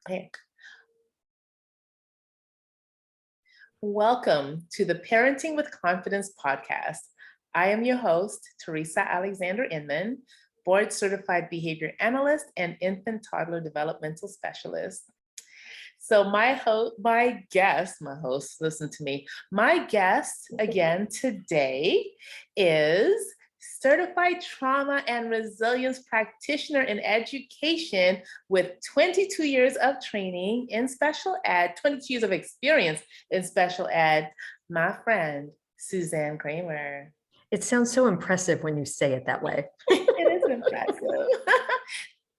Okay. Welcome to the Parenting with Confidence podcast. I am your host, Teresa Alexander Inman, board certified behavior analyst and infant toddler developmental specialist. So my guest again today is certified trauma and resilience practitioner in education with 22 years of training in special ed, 22 years of experience in special ed, my friend, Suzanne Kramer. It sounds so impressive when you say it that way. It is impressive.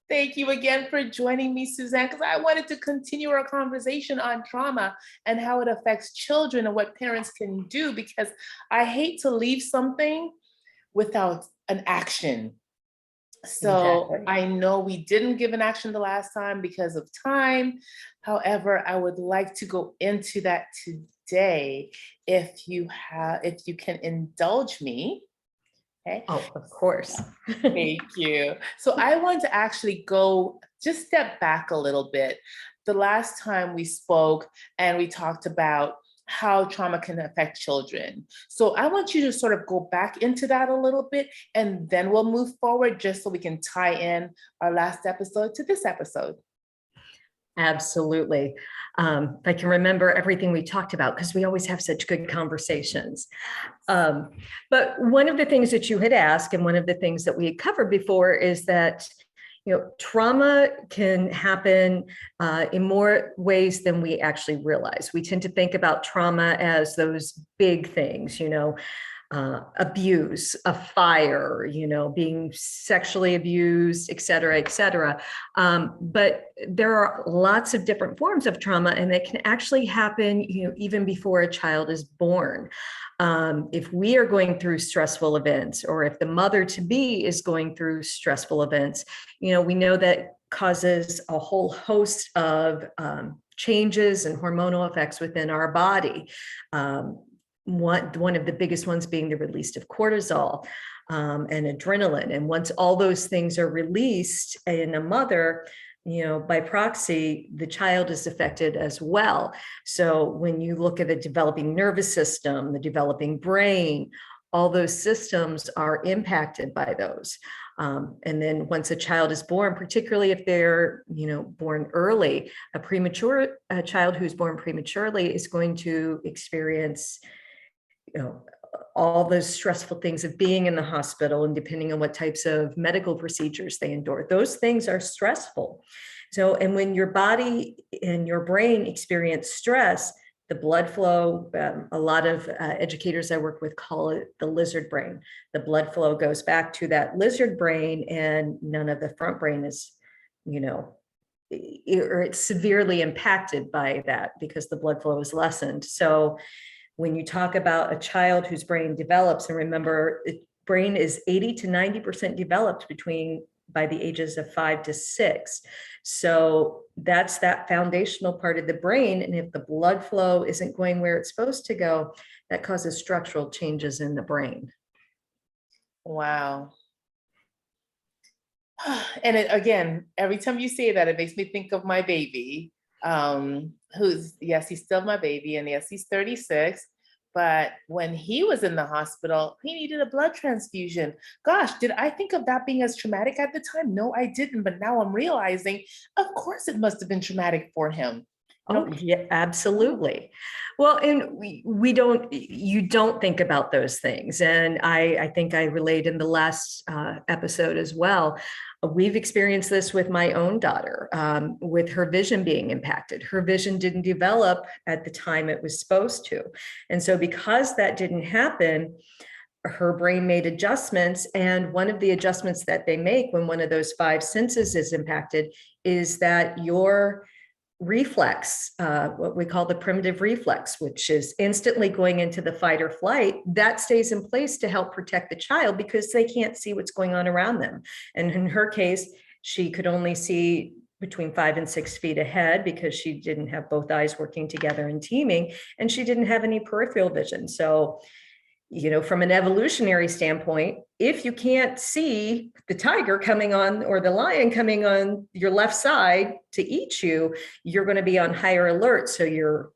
Thank you again for joining me, Suzanne, because I wanted to continue our conversation on trauma and how it affects children and what parents can do, because I hate to leave something without an action. So exactly. I know we didn't give an action the last time because of time. However, I would like to go into that today if you can indulge me. Okay. Oh, of course. Thank you. So I want to actually just step back a little bit. The last time we spoke and we talked about how trauma can affect children. So I want you to sort of go back into that a little bit, and then we'll move forward just so we can tie in our last episode to this episode. Absolutely. I can remember everything we talked about because we always have such good conversations. But one of the things that you had asked, and one of the things that we had covered before, is that trauma can happen in more ways than we actually realize. We tend to think about trauma as those big things, abuse, a fire, being sexually abused, et cetera, et cetera. But there are lots of different forms of trauma, and they can actually happen, even before a child is born. If we are going through stressful events, or if the mother-to-be is going through stressful events, we know that causes a whole host of changes and hormonal effects within our body. One of the biggest ones being the release of cortisol and adrenaline. And once all those things are released in a mother, by proxy, the child is affected as well. So when you look at the developing nervous system, the developing brain, all those systems are impacted by those. And then once a child is born, particularly if they're, born early, a child who's born prematurely is going to experience all those stressful things of being in the hospital, and depending on what types of medical procedures they endure, those things are stressful. So, and when your body and your brain experience stress, the blood flow, a lot of educators I work with call it the lizard brain. The blood flow goes back to that lizard brain, and none of the front brain is, or it's severely impacted by that because the blood flow is lessened. So when you talk about a child whose brain develops, and remember, brain is 80 to 90% developed by the ages of 5 to 6. So that's that foundational part of the brain. And if the blood flow isn't going where it's supposed to go, that causes structural changes in the brain. Wow. And again, every time you say that, it makes me think of my baby. He's still my baby, and yes, he's 36. But when he was in the hospital, he needed a blood transfusion. Gosh, did I think of that being as traumatic at the time? No, I didn't. But now I'm realizing, of course, it must have been traumatic for him. Oh, yeah, absolutely. Well, and you don't think about those things. And I think I relayed in the last episode as well. We've experienced this with my own daughter, with her vision being impacted. Her vision didn't develop at the time it was supposed to. And so because that didn't happen, her brain made adjustments. And one of the adjustments that they make when one of those 5 senses is impacted is that your reflex, what we call the primitive reflex, which is instantly going into the fight or flight, that stays in place to help protect the child because they can't see what's going on around them. And in her case, she could only see between 5 and 6 feet ahead because she didn't have both eyes working together and teaming, and she didn't have any peripheral vision. So, from an evolutionary standpoint, if you can't see the tiger coming on or the lion coming on your left side to eat you, you're going to be on higher alert. So you're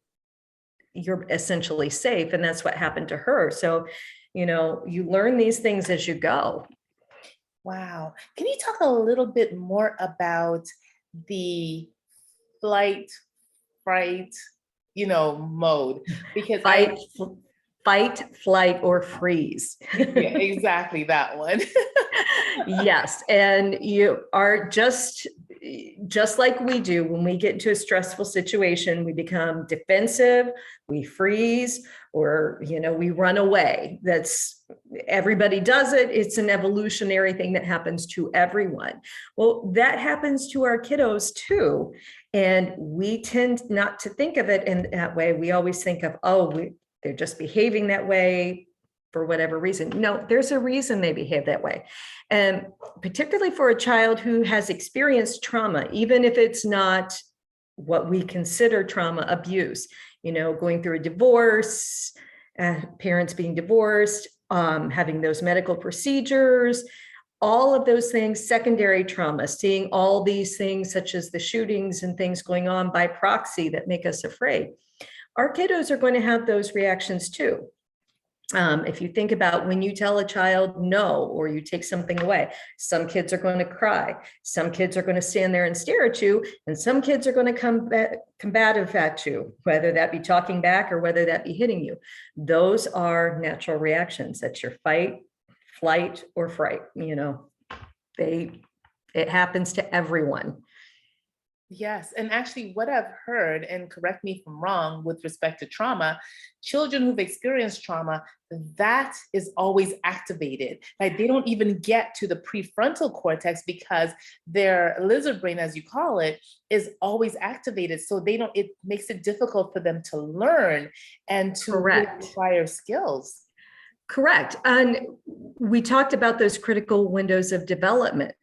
essentially safe. And that's what happened to her. So, you learn these things as you go. Wow. Can you talk a little bit more about the flight, fright, mode? Because Fight, flight, or freeze. yeah, exactly that one. Yes. And you are just like we do when we get into a stressful situation, we become defensive, we freeze, or, we run away. Everybody does it. It's an evolutionary thing that happens to everyone. Well, that happens to our kiddos too. And we tend not to think of it in that way. We always think of, they're just behaving that way for whatever reason. No, there's a reason they behave that way. And particularly for a child who has experienced trauma, even if it's not what we consider trauma, abuse, going through a divorce, parents being divorced, having those medical procedures, all of those things, secondary trauma, seeing all these things such as the shootings and things going on by proxy that make us afraid. Our kiddos are going to have those reactions too. If you think about when you tell a child no, or you take something away, some kids are going to cry. Some kids are going to stand there and stare at you. And some kids are going to come combative at you, whether that be talking back or whether that be hitting you. Those are natural reactions. That's your fight, flight, or fright. It happens to everyone. Yes. And actually what I've heard, and correct me if I'm wrong, with respect to trauma, children who've experienced trauma, that is always activated. Like they don't even get to the prefrontal cortex because their lizard brain, as you call it, is always activated. So it makes it difficult for them to learn and to acquire skills. Correct. And we talked about those critical windows of development.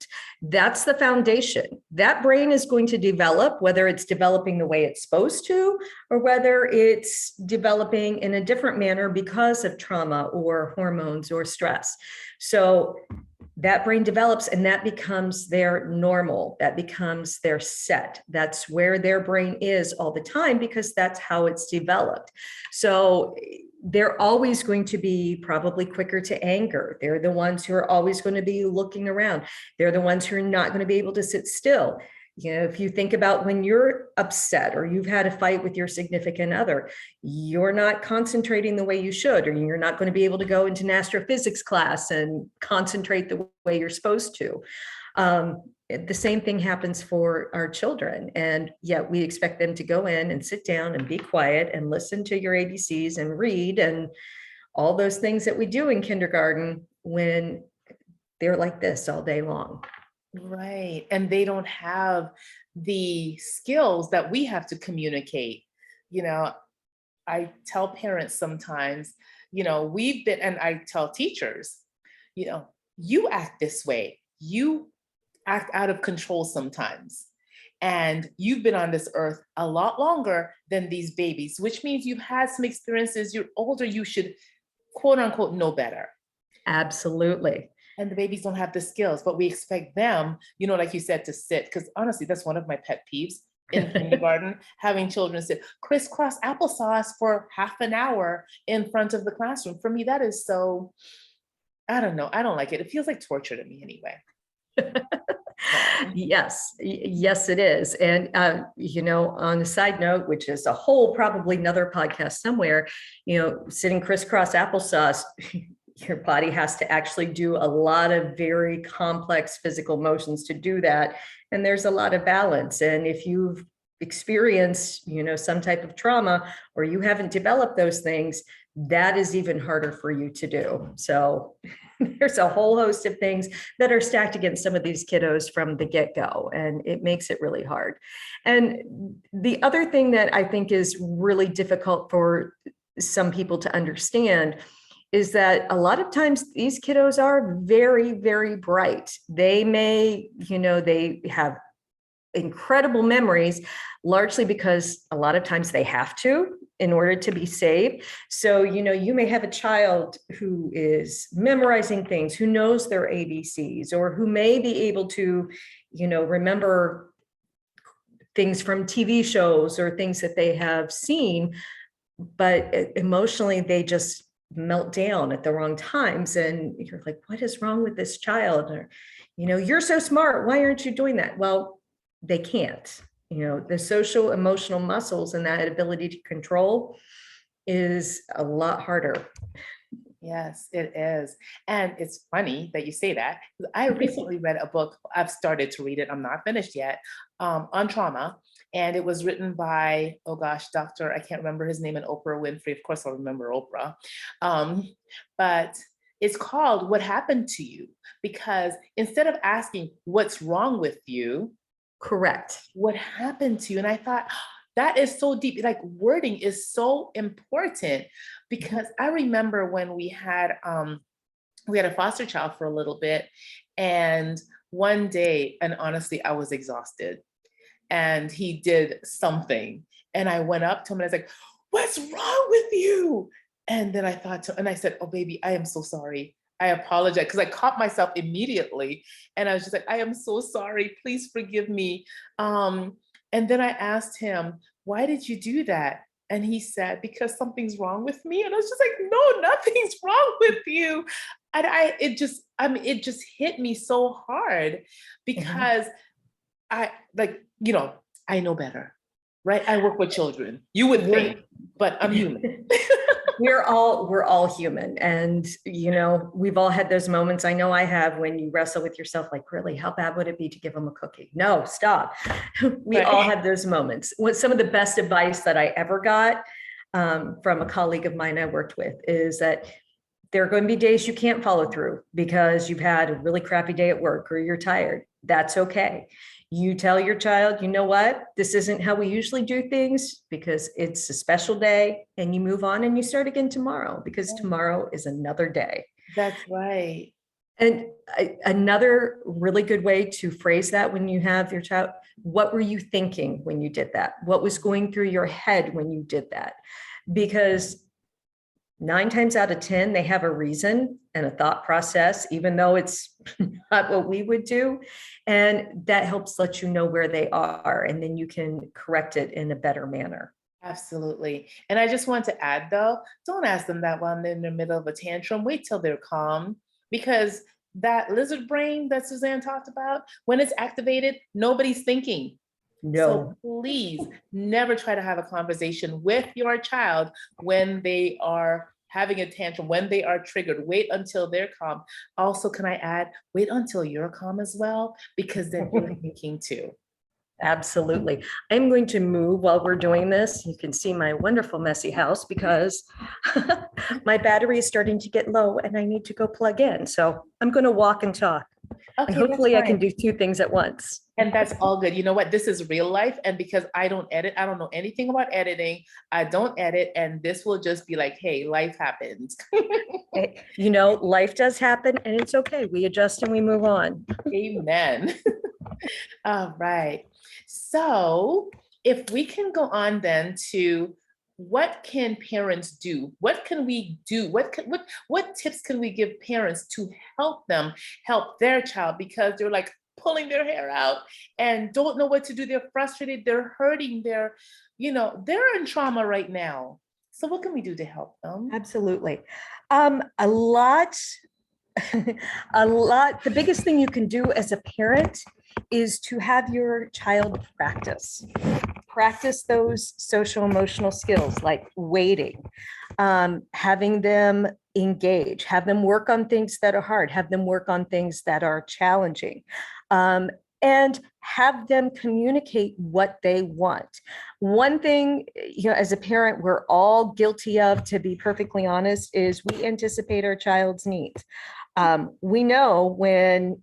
That's the foundation. That brain is going to develop, whether it's developing the way it's supposed to, or whether it's developing in a different manner because of trauma or hormones or stress. So that brain develops and that becomes their normal. That becomes their set. That's where their brain is all the time because that's how it's developed. So they're always going to be probably quicker to anger. They're the ones who are always going to be looking around. They're the ones who are not going to be able to sit still. If you think about when you're upset or you've had a fight with your significant other, you're not concentrating the way you should, or you're not going to be able to go into an astrophysics class and concentrate the way you're supposed to. The same thing happens for our children. And yet we expect them to go in and sit down and be quiet and listen to your ABCs and read and all those things that we do in kindergarten when they're like this all day long. Right. And they don't have the skills that we have to communicate. I tell parents sometimes, and I tell teachers, you act this way. You act out of control sometimes. And you've been on this earth a lot longer than these babies, which means you've had some experiences. You're older, you should, quote unquote, know better. Absolutely. And the babies don't have the skills, but we expect them, like you said, to sit. Because honestly, that's one of my pet peeves in kindergarten, having children sit crisscross applesauce for half an hour in front of the classroom. For me, that is so, I don't know. I don't like it. It feels like torture to me anyway. Yes, it is. And, on a side note, which is a whole, probably another podcast somewhere, sitting crisscross applesauce, your body has to actually do a lot of very complex physical motions to do that. And there's a lot of balance. And if you've experienced, some type of trauma, or you haven't developed those things, that is even harder for you to do. So there's a whole host of things that are stacked against some of these kiddos from the get-go, and it makes it really hard. And the other thing that I think is really difficult for some people to understand is that a lot of times these kiddos are very, very bright. They may, they have incredible memories, largely because a lot of times they have to. in order to be safe. So, you may have a child who is memorizing things, who knows their ABCs, or who may be able to, remember things from TV shows or things that they have seen, but emotionally they just melt down at the wrong times. And you're like, what is wrong with this child? Or, you're so smart, why aren't you doing that? Well, they can't. The social emotional muscles and that ability to control is a lot harder. Yes, it is. And it's funny that you say that. I recently read a book. I've started to read it. I'm not finished yet, on trauma. And it was written by, oh gosh, Dr. I can't remember his name, and Oprah Winfrey. Of course, I'll remember Oprah. But it's called What Happened to You? Because instead of asking what's wrong with you, correct, what happened to you? And I thought, that is so deep. Like, wording is so important, because I remember when we had a foster child for a little bit, and one day, and honestly, I was exhausted, and he did something, and I went up to him and I was like, "What's wrong with you?" And then I said, "Oh, baby, I am so sorry. I apologize," because I caught myself immediately, and I was just like, "I am so sorry. Please forgive me." And then I asked him, "Why did you do that?" And he said, "Because something's wrong with me." And I was just like, "No, nothing's wrong with you." And it just hit me so hard, because I I know better, right? I work with children. You would think, but I'm human. We're all human. And, we've all had those moments. I know I have, when you wrestle with yourself, like, really, how bad would it be to give them a cookie? No, stop. We Right. all have those moments. Some of the best advice that I ever got from a colleague of mine I worked with is that there are going to be days you can't follow through because you've had a really crappy day at work or you're tired. That's okay. You tell your child, you know what, this isn't how we usually do things, because it's a special day, and you move on and you start again tomorrow, because tomorrow is another day. That's right. And another really good way to phrase that when you have your child, what were you thinking when you did that? What was going through your head when you did that? Because 9 times out of 10, they have a reason and a thought process, even though it's not what we would do. And that helps let you know where they are, and then you can correct it in a better manner. Absolutely. And I just want to add, though, don't ask them that while they're in the middle of a tantrum. Wait till they're calm, because that lizard brain that Suzanne talked about, when it's activated, nobody's thinking. So No, please never try to have a conversation with your child when they are having a tantrum, when they are triggered. Wait until they're calm. Also, can I add, wait until you're calm as well, because then you're thinking too. absolutely. I'm going to move while we're doing this. You can see my wonderful messy house, because my battery is starting to get low and I need to go plug in. So I'm going to walk and talk. And Okay, hopefully I that's can fine. do 2 things at once. And that's all good. You know what? This is real life. And because I don't edit, I don't know anything about editing. I don't edit. And this will just be like, hey, life happens. Life does happen, and it's okay. We adjust and we move on. Amen. All right. So if we can go on then to, what can parents do? What can we do? What tips can we give parents to help them help their child? Because they're like pulling their hair out and don't know what to do. They're frustrated, they're hurting, they're in trauma right now. So what can we do to help them? Absolutely. A lot, the biggest thing you can do as a parent is to have your child practice those social emotional skills, like waiting, having them engage, have them work on things that are hard, have them work on things that are challenging, and have them communicate what they want. One thing, as a parent, we're all guilty of, to be perfectly honest, is we anticipate our child's needs. We know when,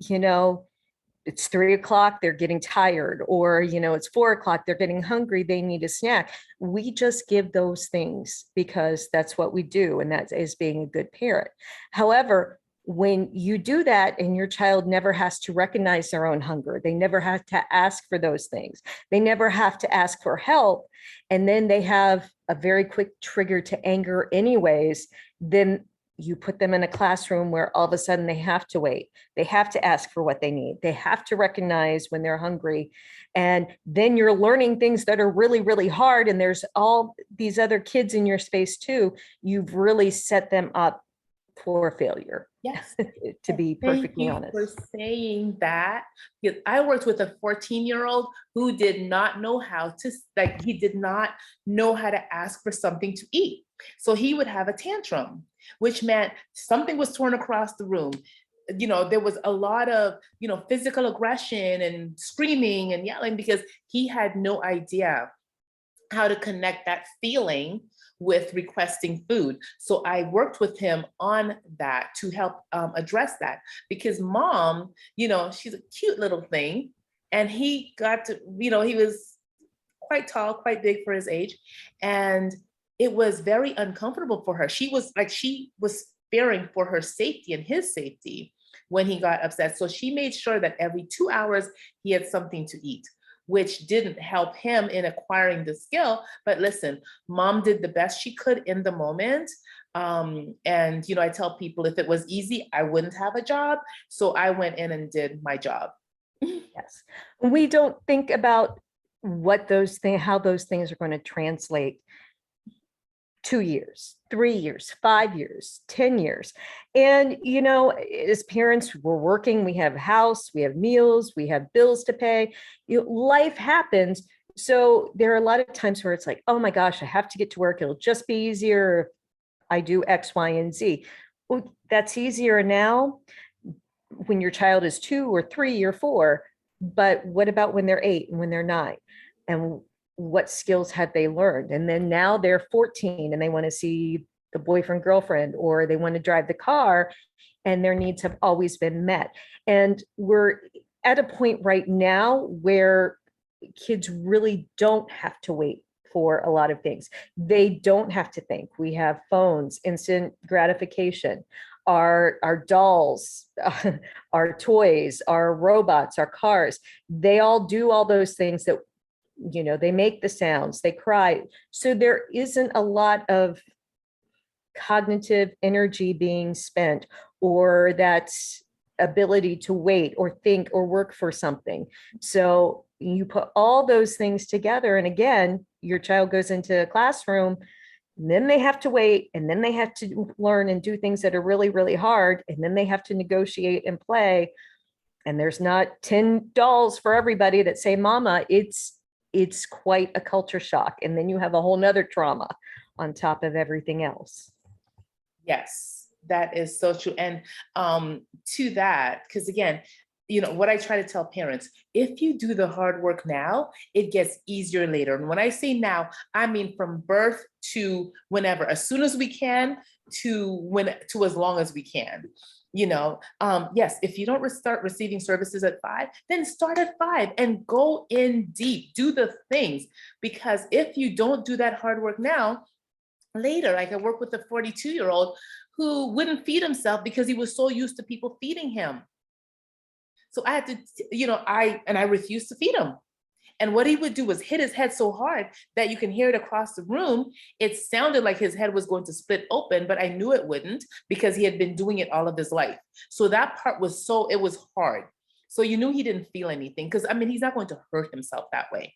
it's 3 o'clock, they're getting tired, or, it's 4 o'clock, they're getting hungry, they need a snack. We just give those things because that's what we do. And that is being a good parent. However, when you do that and your child never has to recognize their own hunger, they never have to ask for those things, they never have to ask for help, and then they have a very quick trigger to anger anyways, then you put them in a classroom where all of a sudden they have to wait. They have to ask for what they need. They have to recognize when they're hungry. And then you're learning things that are really, really hard. And there's all these other kids in your space too. You've really set them up for failure. Yes. To be Thank perfectly you honest. for saying that. Because I worked with a 14-year-old who did not know how to, like, he did not know how to ask for something to eat. So he would have a tantrum, which meant something was torn across the room. You know, there was a lot of, you know, physical aggression and screaming and yelling because he had no idea how to connect that feeling with requesting food. So I worked with him on that to help address that, because mom, you know, she's a cute little thing, and he got to, you know, he was quite tall, quite big for his age, and it was very uncomfortable for her. She was fearing for her safety and his safety when he got upset. So she made sure that every 2 hours he had something to eat, which didn't help him in acquiring the skill. But listen, mom did the best she could in the moment. And, you know, I tell people if it was easy, I wouldn't have a job. So I went in and did my job. Yes. We don't think about what those things, how those things are going to translate 2 years, 3 years, 5 years, 10 years. And, you know, as parents, we're working, we have a house, we have meals, we have bills to pay, you know, life happens. So there are a lot of times where it's like, oh my gosh, I have to get to work. It'll just be easier if I do X, Y, and Z. Well, that's easier now when your child is 2 or 3 or 4. But what about when they're 8 and when they're 9? And what skills have they learned? And then now they're 14 and they want to see the boyfriend, girlfriend, or they want to drive the car, and their needs have always been met. And we're at a point right now where kids really don't have to wait for a lot of things. They don't have to think. We have phones, instant gratification, our dolls, our toys, our robots, our cars. They all do all those things that, you know, they make the sounds, they cry. So there isn't a lot of cognitive energy being spent, or that ability to wait or think or work for something. So you put all those things together, and again, your child goes into a classroom, and then they have to wait, and then they have to learn and do things that are really, really hard, and then they have to negotiate and play. And there's not 10 dolls for everybody that say mama. It's quite a culture shock. And then you have a whole nother trauma on top of everything else. Yes, that is so true. And to that, because again, you know, what I try to tell parents, if you do the hard work now, it gets easier later. And when I say now, I mean from birth to whenever, as soon as we can, to as long as we can. You know, yes, if you don't start receiving services at 5, then start at 5 and go in deep, do the things. Because if you don't do that hard work now, later, like I work with a 42-year-old who wouldn't feed himself because he was so used to people feeding him. So I had to, you know, I refused to feed him. And what he would do was hit his head so hard that you can hear it across the room. It sounded like his head was going to split open, but I knew it wouldn't because he had been doing it all of his life. So that part was it was hard. So you knew he didn't feel anything, because I mean, he's not going to hurt himself that way,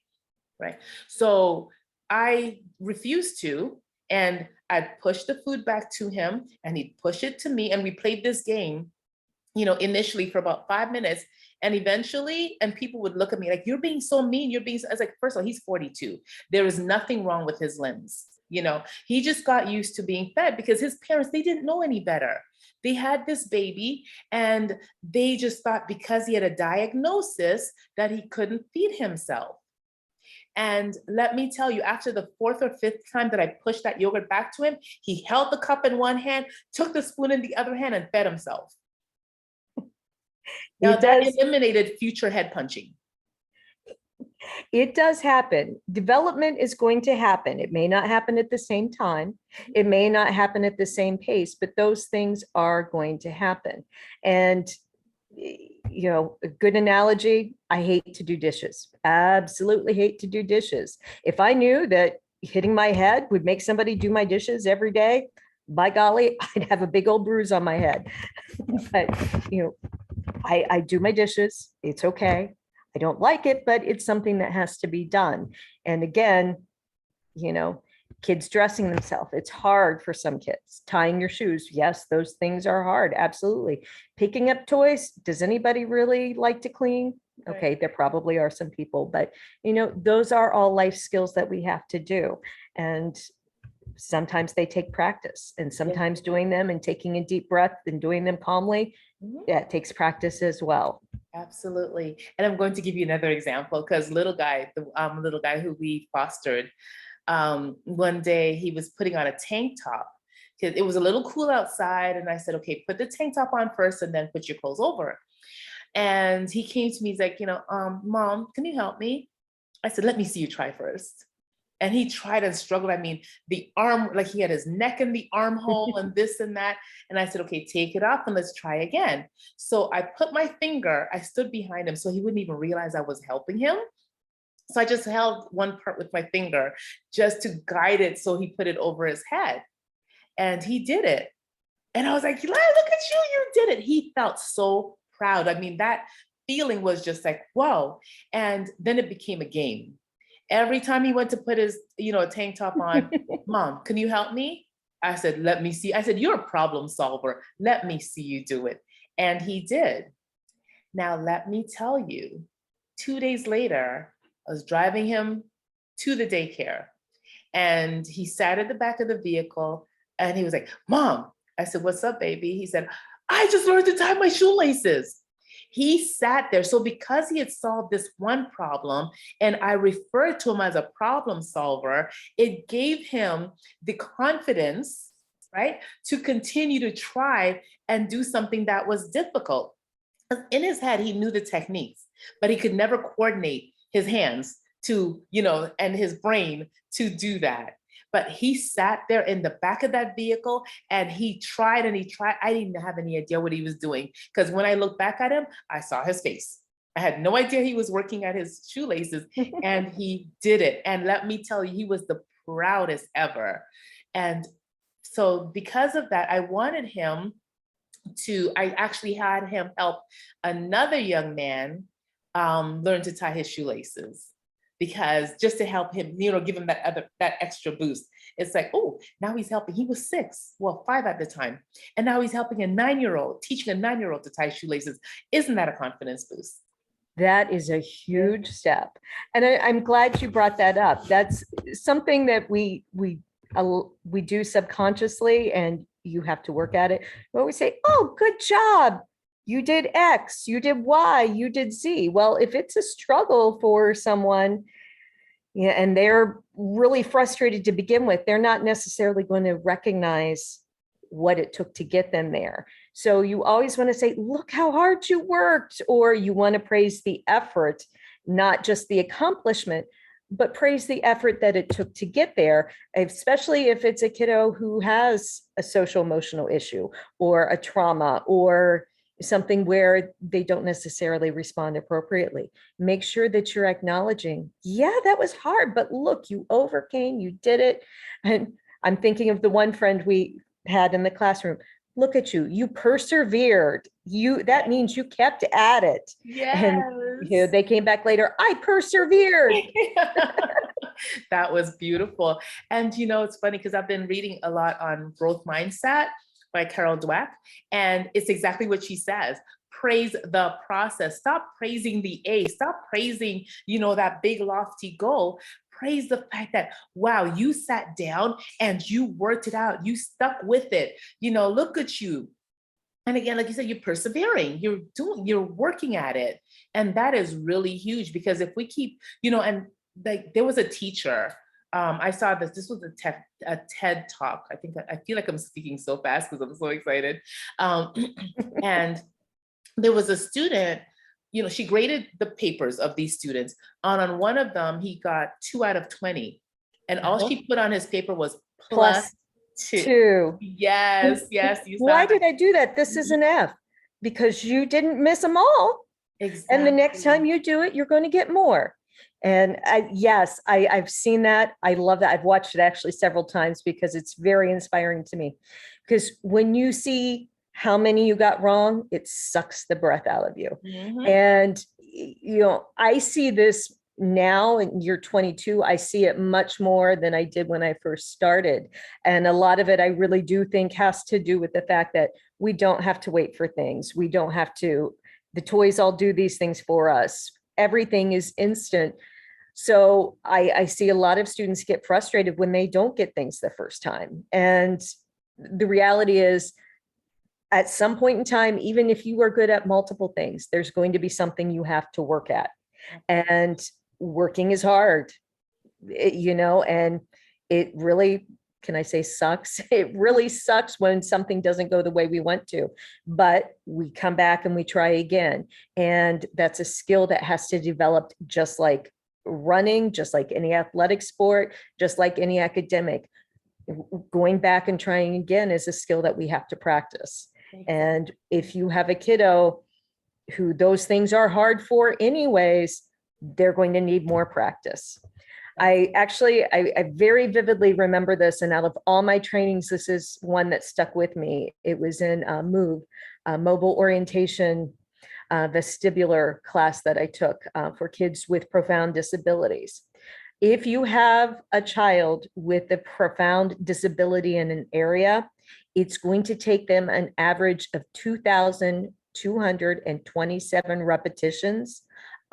right? So I refused to, and I'd push the food back to him and he'd push it to me. And we played this game, you know, initially for about 5 minutes. And eventually, and people would look at me like, you're being so mean. You're being so, I was like, first of all, he's 42. There is nothing wrong with his limbs. You know, he just got used to being fed because his parents, they didn't know any better. They had this baby and they just thought because he had a diagnosis that he couldn't feed himself. And let me tell you, after the 4th or 5th time that I pushed that yogurt back to him, he held the cup in one hand, took the spoon in the other hand, and fed himself. Now that eliminated future head punching. It does happen. Development is going to happen. It may not happen at the same time. It may not happen at the same pace, but those things are going to happen. And, you know, a good analogy, I hate to do dishes. Absolutely hate to do dishes. If I knew that hitting my head would make somebody do my dishes every day, by golly, I'd have a big old bruise on my head. But, I do my dishes. It's okay. I don't like it, but it's something that has to be done. And again, kids dressing themselves. It's hard for some kids. Tying your shoes. Yes, those things are hard. Absolutely. Picking up toys. Does anybody really like to clean? Okay, there probably are some people, but those are all life skills that we have to do. And sometimes they take practice, and sometimes doing them and taking a deep breath and doing them calmly, that takes practice as well. Absolutely. And I'm going to give you another example, because the little guy who we fostered, one day he was putting on a tank top because it was a little cool outside. And I said, okay, put the tank top on first and then put your clothes over. And he came to me, he's like, Mom, can you help me? I said, let me see you try first. And he tried and struggled. I mean, the arm, like he had his neck in the armhole and this and that. And I said, okay, take it off and let's try again. So I put my finger, I stood behind him so he wouldn't even realize I was helping him. So I just held one part with my finger just to guide it so he put it over his head. And he did it. And I was like, look at you, you did it. He felt so proud. I mean, that feeling was just like, whoa. And then it became a game. Every time he went to put his, a tank top on, Mom, can you help me? I said, let me see. I said, you're a problem solver. Let me see you do it. And he did. Now, let me tell you, 2 days later, I was driving him to the daycare and he sat at the back of the vehicle and he was like, Mom. I said, what's up, baby? He said, I just learned to tie my shoelaces. He sat there. So because he had solved this one problem and I referred to him as a problem solver, it gave him the confidence, right, to continue to try and do something that was difficult. In his head, he knew the techniques, but he could never coordinate his hands to, and his brain to do that. But he sat there in the back of that vehicle and he tried and he tried. I didn't have any idea what he was doing because when I looked back at him, I saw his face. I had no idea he was working at his shoelaces and he did it. And let me tell you, he was the proudest ever. And so because of that, I actually had him help another young man learn to tie his shoelaces. Because just to help him, give him that extra boost. It's like, oh, now he's helping. He was 5 at the time. And now he's helping a 9-year-old, teaching a 9-year-old to tie shoelaces. Isn't that a confidence boost? That is a huge step. And I'm glad you brought that up. That's something that we do subconsciously, and you have to work at it. We always say, oh, good job. You did X, you did Y, you did Z. Well, if it's a struggle for someone, and they're really frustrated to begin with, they're not necessarily going to recognize what it took to get them there. So you always want to say, look how hard you worked, or you want to praise the effort, not just the accomplishment, but praise the effort that it took to get there, especially if it's a kiddo who has a social emotional issue or a trauma or something where they don't necessarily respond appropriately. Make sure that you're acknowledging, yeah, that was hard, but look, you overcame, you did it. And I'm thinking of the one friend we had in the classroom. Look at you, you persevered. That means you kept at it. Yes. And they came back later, I persevered. That was beautiful. And it's funny because I've been reading a lot on growth mindset by Carol Dweck. And it's exactly what she says. Praise the process. Stop praising the A. Stop praising, that big lofty goal. Praise the fact that, wow, you sat down and you worked it out. You stuck with it. Look at you. And again, like you said, you're persevering, you're working at it. And that is really huge because if we keep, and like there was a teacher, I saw this was a TED talk. I feel like I'm speaking so fast because I'm so excited. And there was a student, she graded the papers of these students. On one of them, he got 2 out of 20. And all she put on his paper was plus 2. Yes. Why did I do that? This is an F because you didn't miss them all. Exactly. And the next time you do it, you're going to get more. And yes, I've seen that. I love that. I've watched it actually several times because it's very inspiring to me. Because when you see how many you got wrong, it sucks the breath out of you. Mhm. And, I see this now in year 22. I see it much more than I did when I first started. And a lot of it, I really do think has to do with the fact that we don't have to wait for things. We don't have to, the toys all do these things for us. Everything is instant. So I see a lot of students get frustrated when they don't get things the first time. And the reality is, at some point in time, even if you are good at multiple things, there's going to be something you have to work at. And working is hard, and it really, can I say sucks? It really sucks when something doesn't go the way we want to, but we come back and we try again. And that's a skill that has to develop, just like running, just like any athletic sport, just like any academic. Going back and trying again is a skill that we have to practice. And if you have a kiddo who those things are hard for anyways, they're going to need more practice. I very vividly remember this, and out of all my trainings, this is one that stuck with me. It was in MOVE, mobile orientation vestibular class that I took for kids with profound disabilities. If you have a child with a profound disability in an area, it's going to take them an average of 2,227 repetitions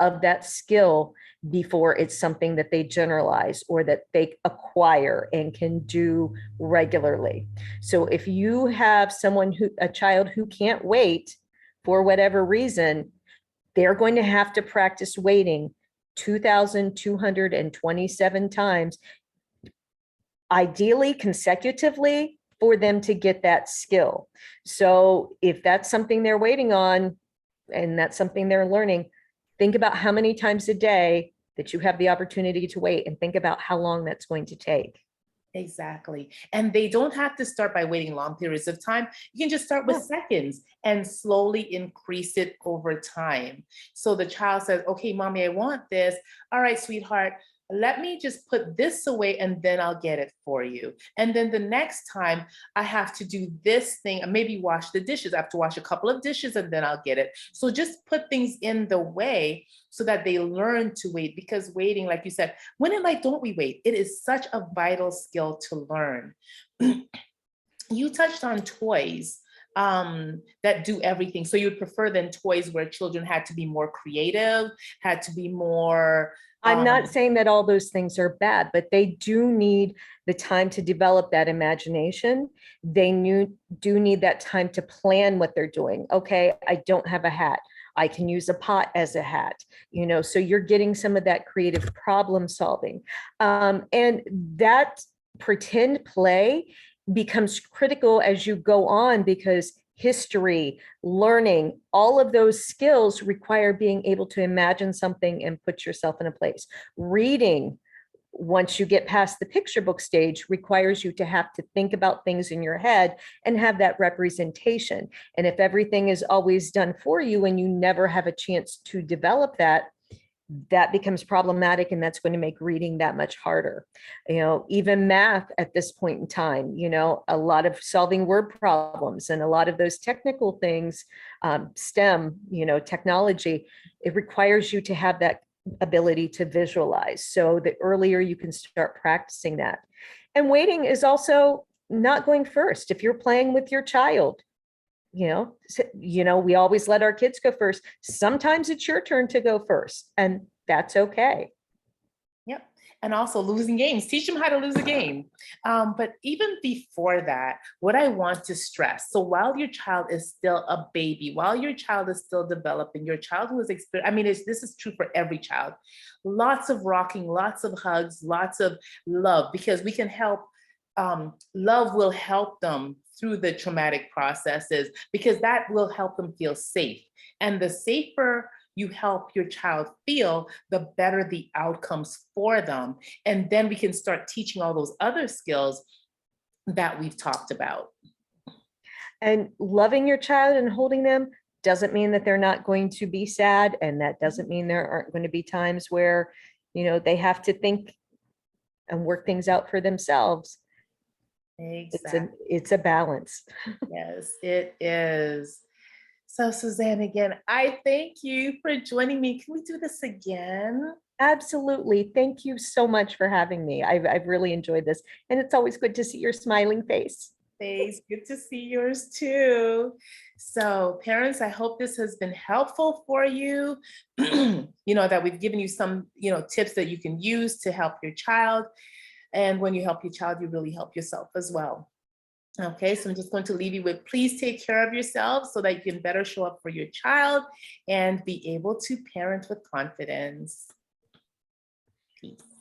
of that skill before it's something that they generalize or that they acquire and can do regularly. So if you have a child who can't wait for whatever reason, they're going to have to practice waiting 2,227 times, ideally consecutively, for them to get that skill. So if that's something they're waiting on and that's something they're learning, think about how many times a day that you have the opportunity to wait, and think about how long that's going to take. Exactly. And they don't have to start by waiting long periods of time. You can just start with seconds and slowly increase it over time. So the child says, okay, mommy, I want this. All right, sweetheart, let me just put this away and then I'll get it for you. And then the next time I have to do this thing, maybe wash the dishes. I have to wash a couple of dishes and then I'll get it. So just put things in the way so that they learn to wait, because waiting, like you said, when in life don't we wait? It is such a vital skill to learn. You touched on toys that do everything. So you would prefer then toys where children had to be more creative, had to be more. I'm not saying that all those things are bad, but they do need the time to develop that imagination. They do need that time to plan what they're doing. Okay, I don't have a hat. I can use a pot as a hat, so you're getting some of that creative problem solving. And that pretend play becomes critical as you go on, because history, learning, all of those skills require being able to imagine something and put yourself in a place. Reading, once you get past the picture book stage, requires you to have to think about things in your head and have that representation. And if everything is always done for you and you never have a chance to develop that, that becomes problematic, and that's going to make reading that much harder. Even math at this point in time, a lot of solving word problems and a lot of those technical things, STEM, technology, it requires you to have that ability to visualize. So the earlier you can start practicing that. And waiting is also not going first. If you're playing with your child, we always let our kids go first. Sometimes it's your turn to go first, and that's okay. Yep. And also losing games, teach them how to lose a game. But even before that, what I want to stress, so while your child is still a baby, while your child is still developing, your child who is this is true for every child, lots of rocking, lots of hugs, lots of love, because we can help. Love will help them through the traumatic processes, because that will help them feel safe. And the safer you help your child feel, the better the outcomes for them. And then we can start teaching all those other skills that we've talked about. And loving your child and holding them doesn't mean that they're not going to be sad. And that doesn't mean there aren't going to be times where, they have to think and work things out for themselves. Exactly. It's a balance. Yes, it is. So Suzanne, again, I thank you for joining me. Can we do this again? Absolutely. Thank you so much for having me. I've really enjoyed this. And it's always good to see your smiling face. Thanks. Good to see yours too. So, parents, I hope this has been helpful for you. That we've given you some, tips that you can use to help your child. And when you help your child, you really help yourself as well. Okay, so I'm just going to leave you with please take care of yourself so that you can better show up for your child and be able to parent with confidence. Peace.